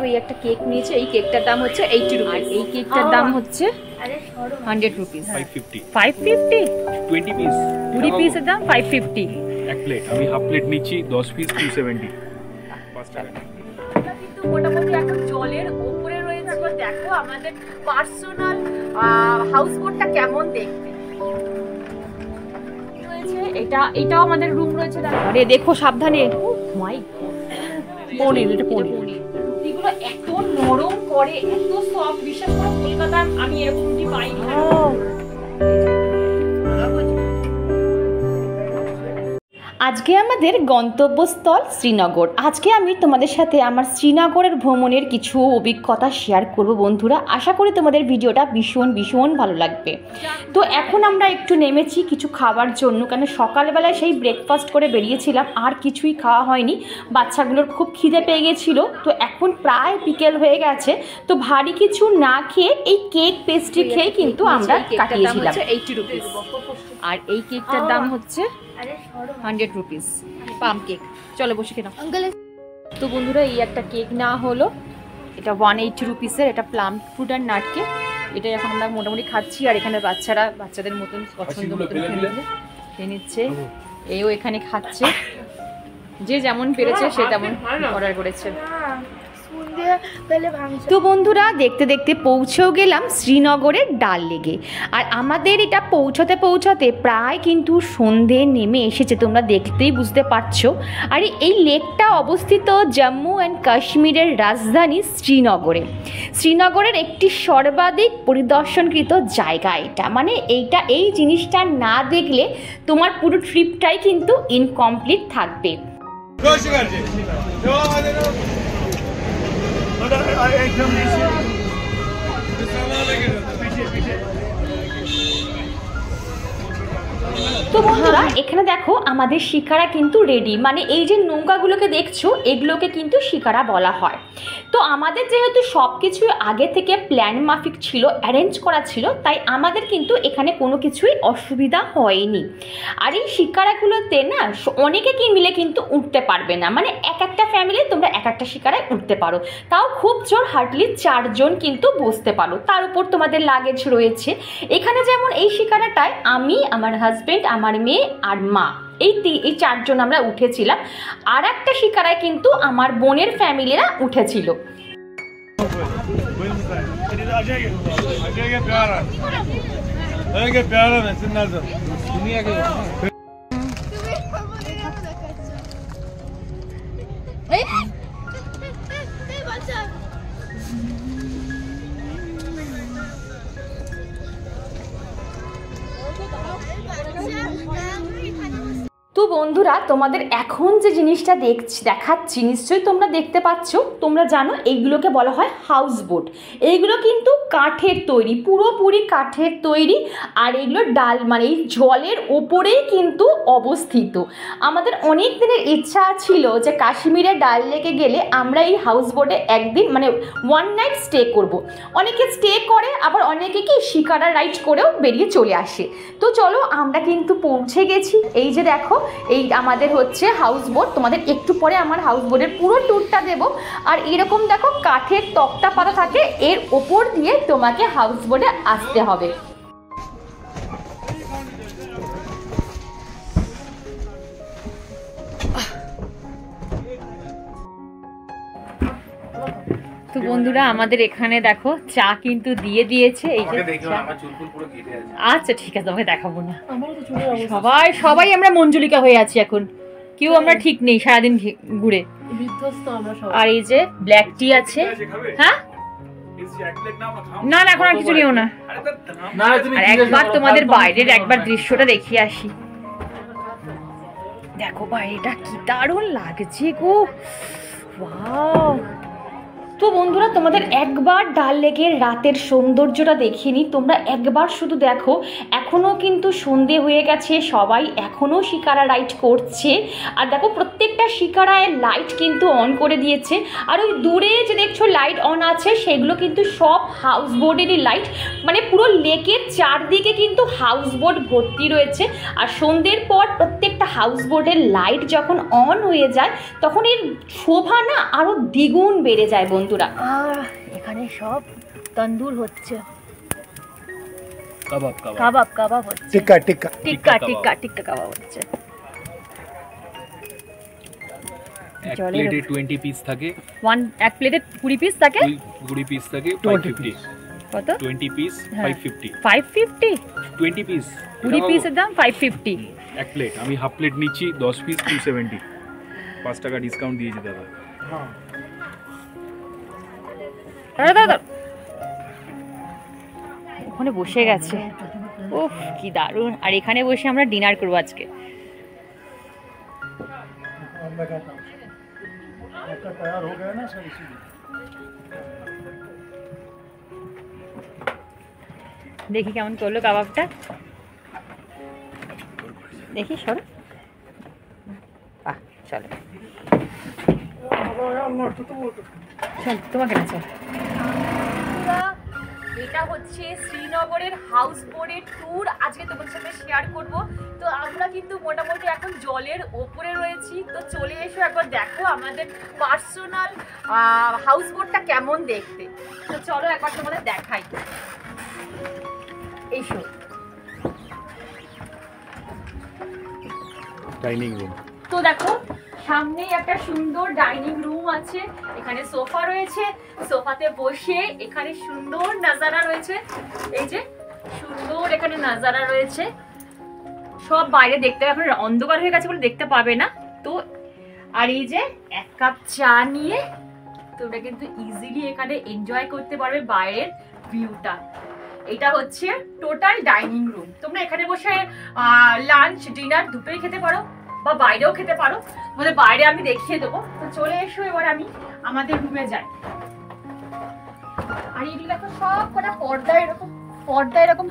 ওই একটা কেক নিয়েছে, এই কেকটার দাম হচ্ছে 80 রুপিস, এই কেকটার দাম হচ্ছে 100 রুপিস। 550 20 পিস, 20 পিসের দাম 550 এক প্লেট। আমি হাফ প্লেট নিচ্ছি 10 পিস 270। 5 টাকা। কিন্তু মোটামুটি এখন জলের উপরে রয়েছে। দেখো আমাদের পার্সোনাল হাউস বোটটা কেমন দেখতে রয়েছে। এটাও আমাদের রুম রয়েছে। আরে দেখো সাবধানে, মাই পনির, এটা পনির। রুটিগুলো এত নরম করে, এত সফট, বিশেষ করে কলকাতায় আমি এরকম রুটি পাইনি। আজকে আমাদের গন্তব্যস্থল শ্রীনগর। আজকে আমি তোমাদের সাথে আমার শ্রীনগরের ভ্রমণের কিছু অভিজ্ঞতা শেয়ার করব বন্ধুরা। আশা করি তোমাদের ভিডিওটা ভীষণ ভীষণ ভালো লাগবে। তো এখন আমরা একটু নেমেছি কিছু খাবার জন্য, কারণ সকালবেলায় সেই ব্রেকফাস্ট করে বেরিয়েছিলাম, আর কিছুই খাওয়া হয়নি। বাচ্চাগুলোর খুব খিদে পেয়ে গেছিলো। তো এখন প্রায় বিকেল হয়ে গেছে, তো ভারী কিছু না খেয়ে এই কেক পেস্ট্রি খেয়ে কিন্তু আমরা কাটিয়েছিলাম। 80 রুপিস। আর এই কেকটার দাম হচ্ছে 100 রুপিস, পাম কেক। চলো বসে খেলাম। তো বন্ধুরা এই একটা কেক নেওয়া হলো, এটা 180 রুপিসের, এটা প্লাম ফ্রুট আর নাট কেক। এটা এখন আমরা মোটামুটি খাচ্ছি। আর এখানে বাচ্চারা বাচ্চাদের মতন পছন্দ মতন খেয়ে নিচ্ছে। এও এখানে খাচ্ছে, যে যেমন পেরেছে সে তেমন অর্ডার করেছে। তো বন্ধুরা দেখতে দেখতে পৌঁছেও গেলাম শ্রীনগরের ডাল লেকে। আর আমাদের এটা পৌঁছাতে পৌঁছাতে প্রায় কিন্তু সন্ধে নেমে এসেছে, তোমরা দেখতেই বুঝতে পারছো। আর এই লেকটা অবস্থিত জম্মু অ্যান্ড কাশ্মীরের রাজধানী শ্রীনগরে। শ্রীনগরের একটি সর্বাধিক পরিদর্শনকৃত জায়গা এটা, মানে এই জিনিসটা না দেখলে তোমার পুরো ট্রিপটাই কিন্তু ইনকমপ্লিট থাকবে। তো বন্ধুরা এখানে দেখো আমাদের শিকারা কিন্তু রেডি, মানে এই যে নৌকাগুলোকে দেখছো এগুলোকে কিন্তু শিকারা বলা হয়। তো আমাদের যেহেতু সব কিছুই আগে থেকে প্ল্যান মাফিক ছিল, অ্যারেঞ্জ করা ছিল, তাই আমাদের কিন্তু এখানে কোনো কিছুই অসুবিধা হয়নি। আর এই শিকারাগুলোতে না অনেকে কি মিলে কিন্তু উঠতে পারবে না, মানে এক একটা ফ্যামিলি তোমরা এক একটা শিকারায় উঠতে পারো, তাও খুব জোর হার্ডলি 4 জন কিন্তু বসতে পারো। তার উপর তোমাদের লাগেজ রয়েছে। এখানে যেমন এই শিকারাটায় আমি, আমার হাজব্যান্ড, আমার মেয়ে আর মা, এই 4 জন আমরা উঠেছিলাম। আর একটা শিকারায় কিন্তু আমার বোনের ফ্যামিলিরা উঠেছিল। তো বন্ধুরা তোমাদের এখন যে জিনিসটা দেখাচ্ছি নিশ্চয়ই তোমরা দেখতে পাচ্ছ। তোমরা জানো এইগুলোকে বলা হয় হাউস বোট। এইগুলো কিন্তু কাঠের তৈরি, পুরোপুরি কাঠের তৈরি। আর এইগুলো ডাল মানে এই জলের ওপরেই কিন্তু অবস্থিত। আমাদের অনেক দিনের ইচ্ছা ছিল যে কাশ্মীরে ডাল লেকে গেলে আমরা এই হাউস বোটে একদিন মানে 1 নাইট স্টে করব। অনেকে স্টে করে, আবার অনেকে কি শিকারা রাইড করেও বেরিয়ে চলে আসে। তো চলো আমরা কিন্তু পৌঁছে গেছি। এই যে দেখো এই আমাদের হচ্ছে হাউস বোট। তোমাদের একটু পরে আমার হাউস বোটের পুরো ট্যুরটা দেব। আর এরকম দেখো কাঠের তক্তা পাতা থাকে, এর ওপর দিয়ে তোমাকে হাউস বোটে আসতে হবে। তো বন্ধুরা আমাদের এখানে দেখো চা কিন্তু দিয়ে দিয়েছে। এই যে আচ্ছা ঠিক আছে, তোমাকে দেখাবো না। সবাই আমরা মঞ্জুলিকা হয়ে আছি এখন, কেউ আমরা ঠিক নেই সারাদিন ঘুরে। আর এই যে ব্ল্যাক টি আছে। হ্যাঁ না না এখন আর কিছু নিও না। আর একবার তোমাদের বাইরের একবার দৃশ্যটা দেখিয়ে আসি। দেখো বাইরেটা কি দারুণ লাগছে গো। ওয়াও তো বন্ধুরা, তোমাদের একবার ডাল লেকের রাতের সৌন্দর্যটা দেখিনি, তোমরা একবার শুধু দেখো। এখনও কিন্তু সন্ধে হয়ে গেছে, সবাই এখনও শিকারা রাইড করছে। আর দেখো, প্রত্যেকটা শিকারায় লাইট কিন্তু অন করে দিয়েছে। আর ওই দূরে যে দেখছো লাইট অন আছে, সেগুলো কিন্তু সব হাউস বোটেরই লাইট। মানে পুরো লেকের চারদিকে কিন্তু হাউস বোট ভর্তি রয়েছে। আর সন্ধ্যের পর প্রত্যেকটা হাউস বোটের লাইট যখন অন হয়ে যায়, তখন এর শোভা না আরও দ্বিগুণ বেড়ে যায় বন্ধুরা। আর এখানে সব তন্দুর হচ্ছে, কাবাব কাবাব কাবাব হচ্ছে, টিক্কা টিক্কা টিক্কা টিক্কা টিক্কা কাবাব হচ্ছে। এক প্লেটে 20 পিস থাকে, এক প্লেটে 20 পিস থাকে, 20 পিস থাকে 550। কত? 20 পিস 550। 550 20 পিস 20 পিসের দাম 550 এক প্লেট। আমি হাফ প্লেট নিচ্ছি 10 পিস 270, 5 টাকা ডিসকাউন্ট দিয়েছি দাদা। দাদা ওখানে বসে গেছে, উফ কি দারুণ। আর এখানে বসে আমরা ডিনার করবো আজকে। দেখি কেমন করলো কাবাবটা, দেখি সরো। চলো চল, তোমাকে না চল। এটা হচ্ছে শ্রীনগরের হাউস বোটের ট্যুর, আজকে তোমার সাথে শেয়ার করব। তো আমরা কিন্তু মোটামুটি এখন জলের ওপরে রয়েছি। তো চলে এসো, একবার দেখো আমাদের পার্সোনাল হাউস বোটটা কেমন দেখতে। তো চলো একবার তোমাদের দেখাই, এসো। Dining room. তো দেখো, সামনেই একটা সুন্দর ডাইনিং রুম আছে, এখানে সোফা রয়েছে, সোফাতে বসে এখানে সুন্দর নাজারা রয়েছে। এই যে সুন্দর এখানে নাজারা রয়েছে, সব বাইরে দেখতে হবে, এখন অন্ধকার হয়ে গেছে বলে দেখতে পাবে না। তো আর এই যে এক কাপ চা নিয়ে তোমরা কিন্তু ইজিলি এখানে এনজয় করতে পারবে বাইরের ভিউটা। এটা হচ্ছে টোটাল ডাইনিং রুম। তোমরা এখানে বসে লাঞ্চ ডিনার দুটোই খেতে পারো, বা বাইরেও খেতে পারো। আমাদের বাইরে আমি দেখিয়ে দেবো। তো চলে এসো, এবার আমি আমাদের রুমে যাই। আর এগুলো দেখো, সব কটা পর্দা এরকম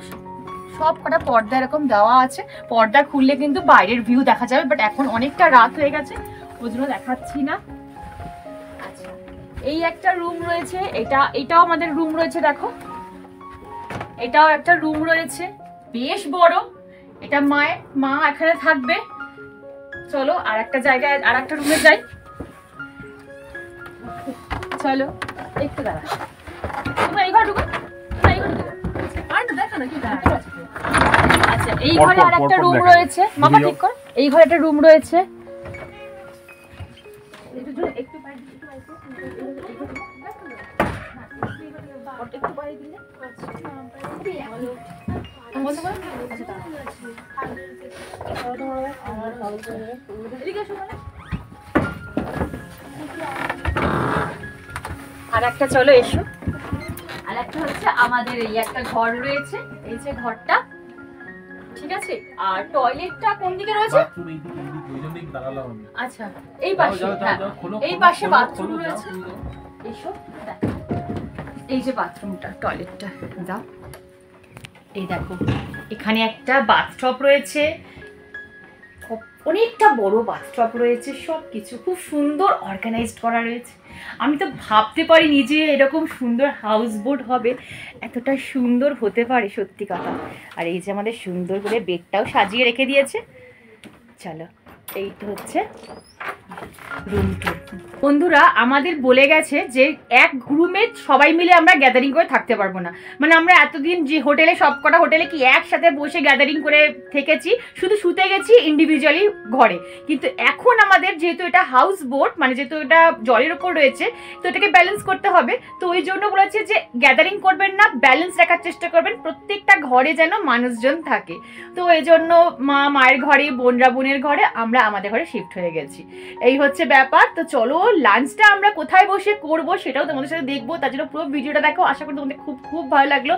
সব কটা পর্দা এরকম দেওয়া আছে। পর্দা খুললে কিন্তু বাইরের ভিউ দেখা যাবে, বাট এখন অনেকটা রাত হয়ে গেছে, ওই জন্য দেখাচ্ছি না। আচ্ছা, এই একটা রুম রয়েছে, এটাও আমাদের রুম রয়েছে। দেখো, এটাও একটা রুম রয়েছে, বেশ বড়। এটা মা এখানে থাকবে। চলো আর একটা জায়গায়, আর একটা রুমে যাই। চলো একটু দাঁড়া, তোমরা এই ঘরে ঢুকো, আচ্ছা এই ঘরে আর একটা রুম রয়েছে। মামা ঠিক কর, এই ঘরে একটা রুম রয়েছে। আর একটা, চলো এসো। আর একটা হচ্ছে আমাদের এই একটা ঘর রয়েছে, এই যে ঘরটা, ঠিক আছে। আর টয়লেটটা কোন দিকে রয়েছে? আচ্ছা, এই পাশে, হ্যাঁ এই পাশে বাথরুম রয়েছে। এসো দেখো, এই যে বাথরুমটা, টয়লেটটা দাও। এই দেখো, এখানে একটা বাথটব রয়েছে, অনেকটা বড় বাথটব রয়েছে, সব কিছু খুব সুন্দর অর্গানাইজড করা রয়েছে। আমি তো ভাবতে পারিনি যে এরকম সুন্দর হাউস বোট হবে, এতটা সুন্দর হতে পারে, সত্যি কথা। আর এই যে আমাদের সুন্দর করে বেডটাও সাজিয়ে রেখে দিয়েছে। চলো, এইটা হচ্ছে রুম টুর। বন্ধুরা আমাদের বলে গেছে যে এক রুমে সবাই মিলে আমরা গ্যাদারিং করে থাকতে পারবো না। মানে আমরা এতদিন যে হোটেলে, সবকটা হোটেলে কি একসাথে বসে গ্যাদারিং করে থেকেছি, শুধু শুতে গেছি ইন্ডিভিজুয়ালি ঘরে। কিন্তু এখন আমাদের যেহেতু এটা হাউস বোট, মানে যেহেতু এটা জলের ওপর রয়েছে, তো এটাকে ব্যালেন্স করতে হবে। তো ওই জন্য বলেছে যে গ্যাদারিং করবেন না, ব্যালেন্স রাখার চেষ্টা করবেন, প্রত্যেকটা ঘরে যেন মানুষজন থাকে। তো এই জন্য মায়ের ঘরে, বোনরা বোনের ঘরে, আমরা আমাদের ঘরে শিফট হয়ে গেছি। এই হচ্ছে ব্যাপার। তো চলো লাঞ্চটা আমরা কোথায় বসে করব সেটাও তোমাদের সাথে দেখবো, তার জন্য পুরো ভিডিওটা দেখো। আশা করি তোমাদের খুব খুব ভালো লাগলো।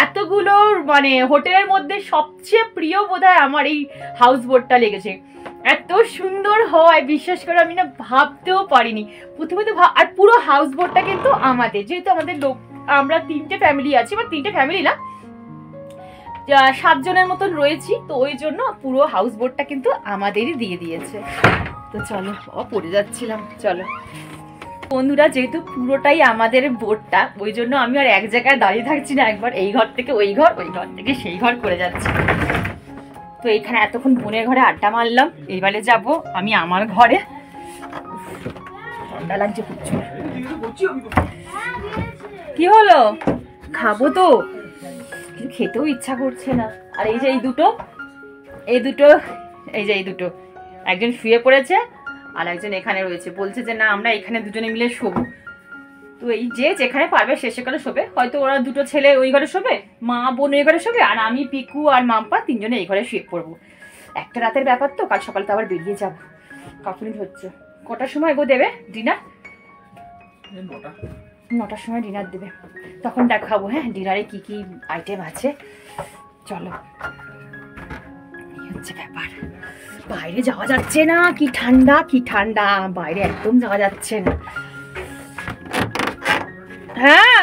এতগুলো মানে হোটেলের মধ্যে সবচেয়ে প্রিয় বোধহয় আমার এই হাউস বোটটা লেগেছে। এত সুন্দর হয় বিশ্বাস করে আমি না ভাবতেও পারিনি প্রথমে তো। আর পুরো হাউস বোটটা কিন্তু আমাদের, যেহেতু আমাদের লোক আমরা 3টে ফ্যামিলি আছি, বা 3টে ফ্যামিলি না 7 জনের মতন রয়েছি, তো ওই জন্য পুরো হাউস বোটটা কিন্তু আমাদেরই দিয়ে দিয়েছে। তো চলো, পড়ে যাচ্ছিলাম। চলো বন্ধুরা, যেহেতু পুরোটাই আমাদের বোটটা, ওই জন্য আমি আর এক জায়গায় দাঁড়িয়ে থাকছি না, একবার এই ঘর থেকে ওই ঘর, ওই ঘর থেকে সেই ঘর করে যাচ্ছি। তো এখানে এতক্ষণ বোনের ঘরে আড্ডা মারলাম, এইবারে যাব আমি আমার ঘরে। ঠান্ডা লাগছে প্রচুর। কি হলো? খাবো তো, কিন্তু খেতেও ইচ্ছা করছে না। আর এই যে এই দুটো একজন শুয়ে পড়েছে আর একজন এখানে রয়েছে, বলছে যে না আমরা এখানে দুজনে মিলে শোবো। তো এই যে যেখানে পারবে সে সেখানে শোবে। হয়তো ওরা দুটো ছেলে ওই ঘরে শোবে, মা বোন ওই ঘরে শোবে, আর আমি পিকু আর মাম্পা 3 জনে এই ঘরে শুয়ে পড়বো। একটা রাতের ব্যাপার তো, কাল সকালে তো আবার বেরিয়ে যাবো। কাকুনি হচ্ছে কটার সময় গো দেবে ডিনার? 9টার সময় ডিনার দেবে, তখন দেখাবো। হ্যাঁ, ডিনারে কি কি আইটেম আছে চলো। এই হচ্ছে ব্যাপার। বাইরে যাওয়া যাচ্ছে না, কি ঠান্ডা, বাইরে একদম যাওয়া যাচ্ছে না। হ্যাঁ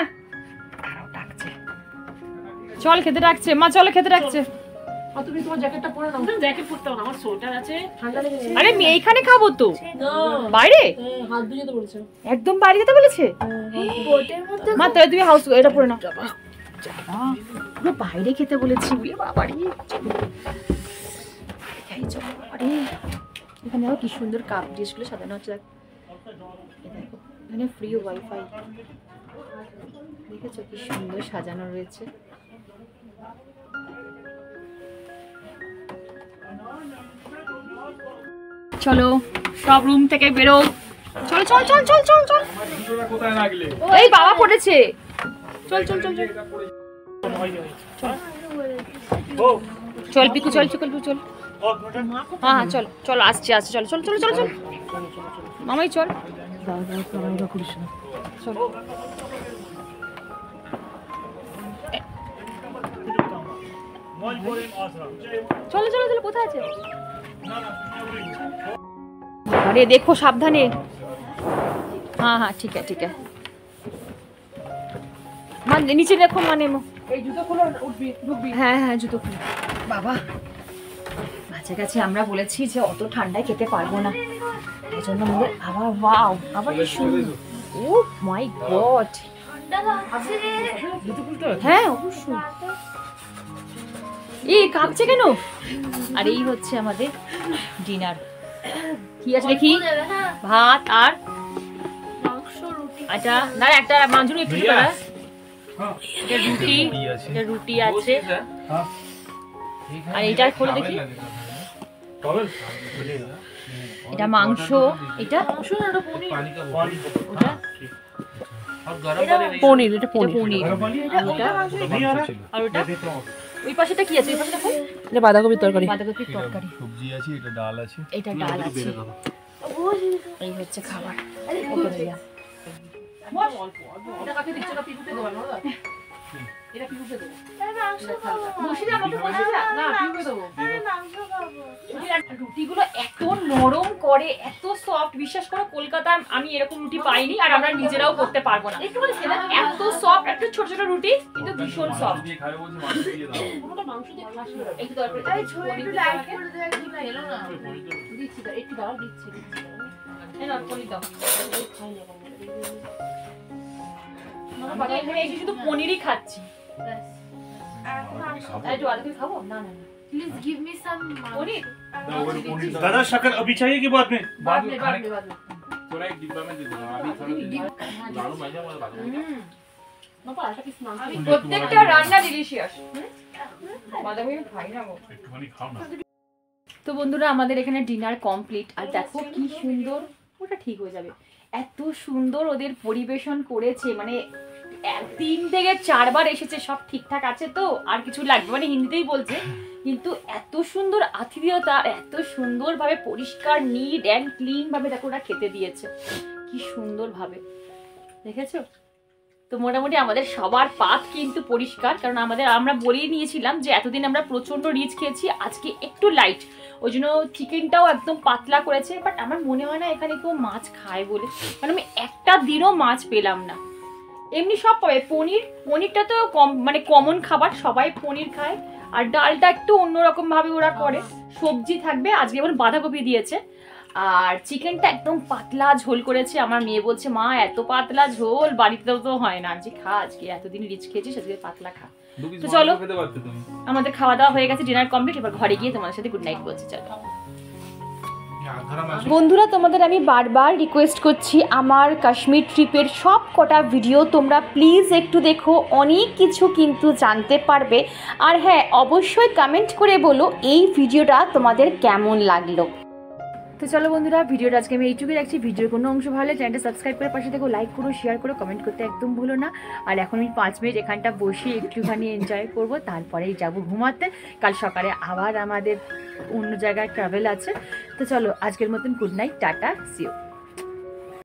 ডাকছে, চল খেতে ডাকছে মা, চলো খেতে ডাকছে। তুমি তোমার জ্যাকেটটা পরে নাও। জ্যাকেট পরতে হবে না, আমার সোয়েটার আছে, ঠান্ডা লেগেছে। আরে আমি এইখানে খাবো তো, বাইরে হাত ধুয়ে যেতে বলেছে। একদম বাইরে যেতে বলেছে। মা তাহলে তুমি হাউস এটা পরে নাও। পুরো বাইরে খেতে বলেছি। বাবারে আরে এখানে আরো কি সুন্দর কাপ ডিশগুলো সাজানো হচ্ছে। এখানে ফ্রি ওয়াইফাই, দেখেছো কি সুন্দর সাজানো রয়েছে। চলো সব রুম থেকে বেরো, চল চল চল চল চল চল। এই বাবা পড়েছে, চল চল চল চল চল পিকু, চল চল চল। হ্যাঁ হ্যাঁ চল চল, আসছি চল চল চল চল চল মামাই চল। চল চলো চলো চলো, কোথায় আছে? আরে দেখো সাবধানে। হ্যাঁ হ্যাঁ ঠিক আছে ঠিক আছে। মানে নিচে দেখো, মানে এই জুতো খুলে উঠবি, ঢুকবি। হ্যাঁ হ্যাঁ জুতো খুলে। বাবা কাছে আমরা বলেছি যে অত ঠান্ডায় খেতে পারবো না, এই জন্য আমাদের আবার ওয়াও আবার কি সুন্দর। ও মাই গড, হ্যাঁ অবশ্যই। এই কাঁপছে কেন? আর এই হচ্ছে আমাদের ডিনার। কি আছে দেখি? ভাত আর আচ্ছা না, একটা মাঞ্জুরি একটু দাও। এটা রুটি আছে। আর এইটা খোলে দেখি, এটা মাংস, এটা পনির, এটা পনির। আর ওটা ওই পাশেটা কি আছে? ওই পাশেটা কোন? এটা বাঁধাকপির তরকারি। বাঁধাকপির তরকারি, সবজি আছে, এটা ডাল আছে, এটা ডাল আছে। এই হচ্ছে খাবার। এটা কাকে দিচ্ছ? না পিকুকে দেবো না, এটা পিকুকে দেবো। বসে যা বাবু, বসে যা। না পিকুকে দেবো। রুটিগুলো এত নরম করে, এত সফট, বিশ্বাস করো কলকাতায় আমি এরকম রুটি পাইনি, আর আমরা নিজেরাও করতে পারবো না। এত সফট, একটু ছোট ছোট রুটি কিন্তু ভীষণ সফট। পুরোটা মাংস দিয়ে খাস না। একটু দরকার একটু লাইট করে দে, একটু খেলো না। দিচ্ছি দাও, একটু দাও, দিচ্ছি। এই নাও পনির দাও। খাই না আমরা এখানে এসে শুধু পনিরই খাচ্ছি। একটু আলু দিয়ে খাবো? না না না, Please give me some পনির। दादा शक्कर अभी चाहिए कि बाद में? बाद में बाद में थोड़ा एक डिब्बा में दे देना अभी, थोड़ा लाडू भाई हमारा बाद में। বাবা আশা কিছু নাম প্রত্যেকটা রান্না ডিলিশিয়াস। বাদামি খাই না গো। একটুখানি খাও না। তো বন্ধুরা আমাদের এখানে ডিনার কমপ্লিট। আর দেখো কি সুন্দর, ওটা ঠিক হয়ে যাবে। এত সুন্দর ওদের পরিবেশন করেছে, মানে 3 থেকে 4 বার এসেছে, সব ঠিকঠাক আছে তো, আর কিছু লাগবে, মানে হিন্দিতেই বলছে, কিন্তু এত সুন্দর আতিথেয়তা, এত সুন্দরভাবে পরিষ্কার নিট অ্যান্ড ক্লিন ভাবে দেখো ওরা খেতে দিয়েছে, কি সুন্দরভাবে, দেখেছো? তো মোটামুটি আমাদের সবার পাত কিন্তু পরিষ্কার, কারণ আমরা বলেই নিয়েছিলাম যে এতদিন আমরা প্রচন্ড রিচ খেয়েছি, আজকে একটু লাইট, ওই জন্য চিকেনটাও একদম পাতলা করেছে। বাট আমার মনে হয় না এখানে কেউ মাছ খায় বলে, কারণ আমি একটা দিনও মাছ পেলাম না। এমনি সব পাবে, পনিরটা তো মানে কমন খাবার, সবাই পনির খায়, আর ডালটা একটু অন্যরকম ভাবে ওরা করে, সবজি থাকবে, আজকে যেমন বাঁধাকপি দিয়েছে, আর চিকেনটা একদম পাতলা ঝোল করেছে। আমার মেয়ে বলছে মা এত পাতলা ঝোল বাড়িতেও তো হয় না, যে খা আজকে, এতদিন রিচ খেয়েছিস আজকে পাতলা খা। তো চলো, আমাদের খাওয়া দাওয়া হয়ে গেছে, ডিনার কমপ্লিট, এবার ঘরে গিয়ে তোমাদের সাথে গুড নাইট বলছি। চলো বন্ধুরা, তোমাদের আমি বারবার রিকোয়েস্ট করছি, আমার কাশ্মীর ট্রিপের সব কটা ভিডিও তোমরা প্লিজ একটু দেখো, অনেক কিছু কিন্তু জানতে পারবে। আর হ্যাঁ, অবশ্যই কমেন্ট করে বলো এই ভিডিওটা তোমাদের কেমন লাগলো। তো চলো বন্ধুরা, ভিডিওটা আজকে আমি এইটুকুই রাখছি। ভিডিওর কোনো অংশ ভালো লাগলে চ্যানেলটা সাবস্ক্রাইব করে পাশে দেখো, লাইক করো, শেয়ার করো, কমেন্ট করতে একদম ভুলো না। আর এখন আমি 5 মিনিট এখানটা বসে একটুখানি এনজয় করবো, তারপরেই যাবো ঘুমাতে। কাল সকালে আবার আমাদের অন্য জায়গায় ট্রাভেল আছে। তো চলো, আজকের মতন good night, tata, see you.